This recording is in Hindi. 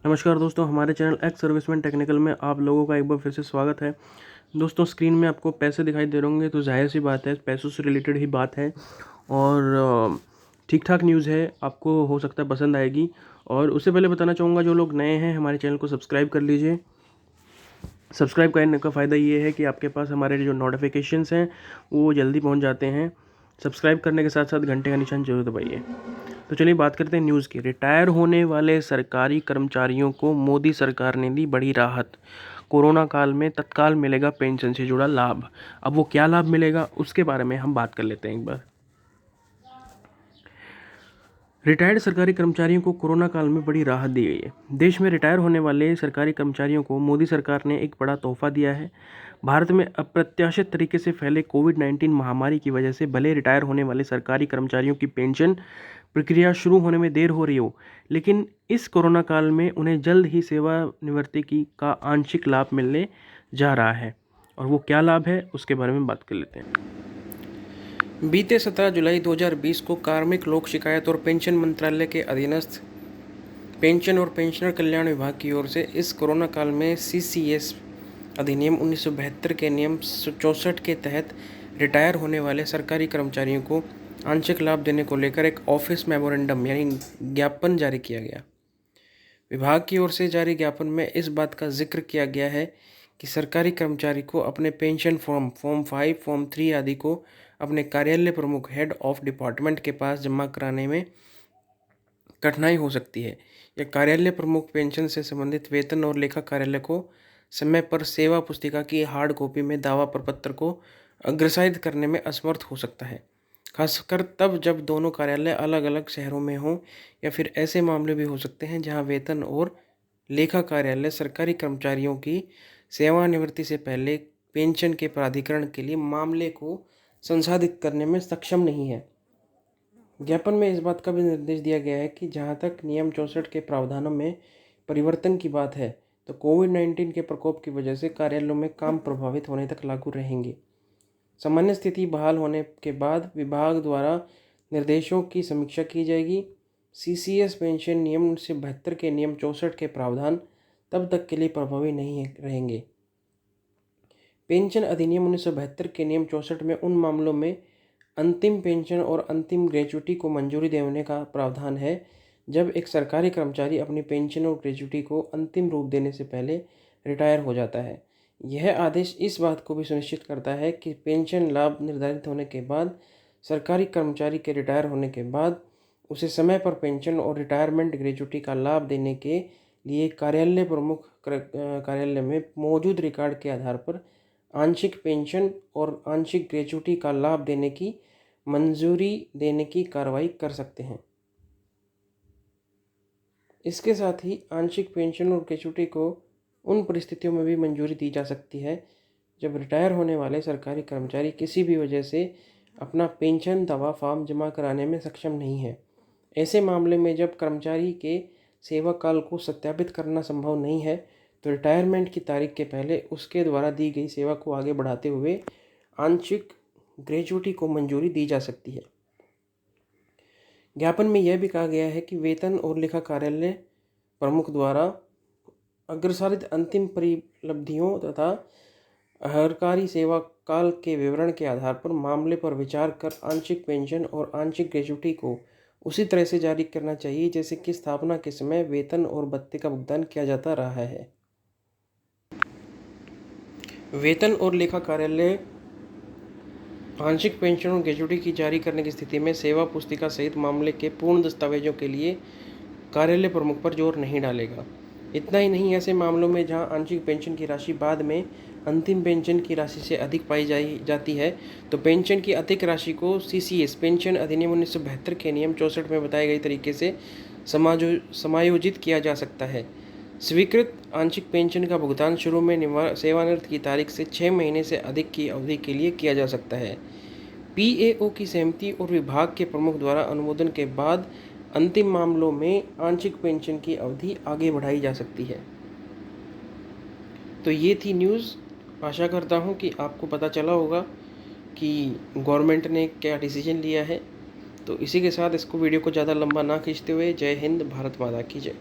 नमस्कार दोस्तों, हमारे चैनल एक्स सर्विसमैन टेक्निकल में आप लोगों का एक बार फिर से स्वागत है। दोस्तों, स्क्रीन में आपको पैसे दिखाई दे रहे होंगे, तो जाहिर सी बात है पैसों से रिलेटेड ही बात है और ठीक ठाक न्यूज़ है, आपको हो सकता है पसंद आएगी। और उससे पहले बताना चाहूँगा, जो लोग नए हैं हमारे चैनल को सब्सक्राइब कर लीजिए। सब्सक्राइब करने का फ़ायदा ये है कि आपके पास हमारे जो नोटिफिकेशंस हैं वो जल्दी पहुँच जाते हैं। सब्सक्राइब करने के साथ साथ घंटे का निशान जरूर दबाइए। तो चलिए बात करते हैं न्यूज़ की। रिटायर होने वाले सरकारी कर्मचारियों को मोदी सरकार ने दी बड़ी राहत। कोरोना काल में तत्काल मिलेगा पेंशन से जुड़ा लाभ। अब वो क्या लाभ मिलेगा उसके बारे में हम बात कर लेते हैं एक बार। रिटायर्ड सरकारी कर्मचारियों को कोरोना काल में बड़ी राहत दी गई है। देश में रिटायर होने वाले सरकारी कर्मचारियों को मोदी सरकार ने एक बड़ा तोहफा दिया है। भारत में अप्रत्याशित तरीके से फैले कोविड-19 महामारी की वजह से भले रिटायर होने वाले सरकारी कर्मचारियों की पेंशन प्रक्रिया शुरू होने में देर हो रही हो, लेकिन इस कोरोना काल में उन्हें जल्द ही सेवानिवृत्ति का आंशिक लाभ मिलने जा रहा है। और वो क्या लाभ है उसके बारे में बात कर लेते हैं। बीते 17 जुलाई 2020 को कार्मिक लोक शिकायत और पेंशन मंत्रालय के अधीनस्थ पेंशन और पेंशनर कल्याण विभाग की ओर से इस कोरोना काल में CCS अधिनियम 1972 के नियम 64 के तहत रिटायर होने वाले सरकारी कर्मचारियों को आंशिक लाभ देने को लेकर एक ऑफिस मेमोरेंडम यानी ज्ञापन जारी किया गया। विभाग की ओर से जारी ज्ञापन में इस बात का जिक्र किया गया है कि सरकारी कर्मचारी को अपने पेंशन फॉर्म 5, फॉर्म 3 आदि को अपने कार्यालय प्रमुख हेड ऑफ डिपार्टमेंट के पास जमा कराने में कठिनाई हो सकती है या कार्यालय प्रमुख पेंशन से संबंधित वेतन और लेखा कार्यालय को समय पर सेवा पुस्तिका की हार्ड कॉपी में दावा प्रपत्र को अग्रसारित करने में असमर्थ हो सकता है, खासकर तब जब दोनों कार्यालय अलग अलग शहरों में हों, या फिर ऐसे मामले भी हो सकते हैं जहां वेतन और लेखा कार्यालय सरकारी कर्मचारियों की सेवानिवृत्ति से पहले पेंशन के प्राधिकरण के लिए मामले को संसाधित करने में सक्षम नहीं है। ज्ञापन में इस बात का भी निर्देश दिया गया है कि जहां तक नियम 64 के प्रावधानों में परिवर्तन की बात है, तो कोविड-19 के प्रकोप की वजह से कार्यालयों में काम प्रभावित होने तक लागू रहेंगे। सामान्य स्थिति बहाल होने के बाद विभाग द्वारा निर्देशों की समीक्षा की जाएगी। CCS पेंशन नियम 1972 के नियम 64 के प्रावधान तब तक के लिए प्रभावी नहीं रहेंगे। पेंशन अधिनियम 1972 के नियम 64 में उन मामलों में अंतिम पेंशन और अंतिम ग्रेच्युटी को मंजूरी देने का प्रावधान है जब एक सरकारी कर्मचारी अपनी पेंशन और ग्रेच्युटी को अंतिम रूप देने से पहले रिटायर हो जाता है। यह आदेश इस बात को भी सुनिश्चित करता है कि पेंशन लाभ निर्धारित होने के बाद सरकारी कर्मचारी के रिटायर होने के बाद उसे समय पर पेंशन और रिटायरमेंट ग्रेच्युटी का लाभ देने के लिए कार्यालय प्रमुख कार्यालय में मौजूद रिकॉर्ड के आधार पर आंशिक पेंशन और आंशिक ग्रेच्युटी का लाभ देने की मंजूरी देने की कार्रवाई कर सकते हैं। इसके साथ ही आंशिक पेंशन और ग्रेच्युटी को उन परिस्थितियों में भी मंजूरी दी जा सकती है जब रिटायर होने वाले सरकारी कर्मचारी किसी भी वजह से अपना पेंशन दावा फॉर्म जमा कराने में सक्षम नहीं है। ऐसे मामले में जब कर्मचारी के सेवा काल को सत्यापित करना संभव नहीं है, तो रिटायरमेंट की तारीख के पहले उसके द्वारा दी गई सेवा को आगे बढ़ाते हुए आंशिक ग्रेच्युटी को मंजूरी दी जा सकती है। ज्ञापन में यह भी कहा गया है कि वेतन और लेखा कार्यालय प्रमुख द्वारा अग्रसारित अंतिम परिलब्धियों तथा सरकारी सेवा काल के विवरण के आधार पर मामले पर विचार कर आंशिक पेंशन और आंशिक ग्रेच्युटी को उसी तरह से जारी करना चाहिए जैसे कि स्थापना के समय वेतन और भत्ते का भुगतान किया जाता रहा है। वेतन और लेखा कार्यालय आंशिक पेंशन और ग्रेच्युटी की जारी करने की स्थिति में सेवा पुस्तिका सहित मामले के पूर्ण दस्तावेजों के लिए कार्यालय प्रमुख पर जोर नहीं डालेगा। इतना ही नहीं, ऐसे मामलों में जहां आंशिक पेंशन की राशि बाद में अंतिम पेंशन की राशि से अधिक पाई जाती है, तो पेंशन की अधिक राशि को CCS पेंशन अधिनियम 1972 के नियम 64 में बताए गए तरीके से समायोजित किया जा सकता है। स्वीकृत आंशिक पेंशन का भुगतान शुरू में सेवानिवृत्ति की तारीख से 6 महीने से अधिक की अवधि के लिए किया जा सकता है। PAO की सहमति और विभाग के प्रमुख द्वारा अनुमोदन के बाद अंतिम मामलों में आंशिक पेंशन की अवधि आगे बढ़ाई जा सकती है। तो ये थी न्यूज़। आशा करता हूँ कि आपको पता चला होगा कि गवर्नमेंट ने क्या डिसीजन लिया है। तो इसी के साथ इसको वीडियो को ज़्यादा लंबा ना खींचते हुए, जय हिंद, भारत माता की जय।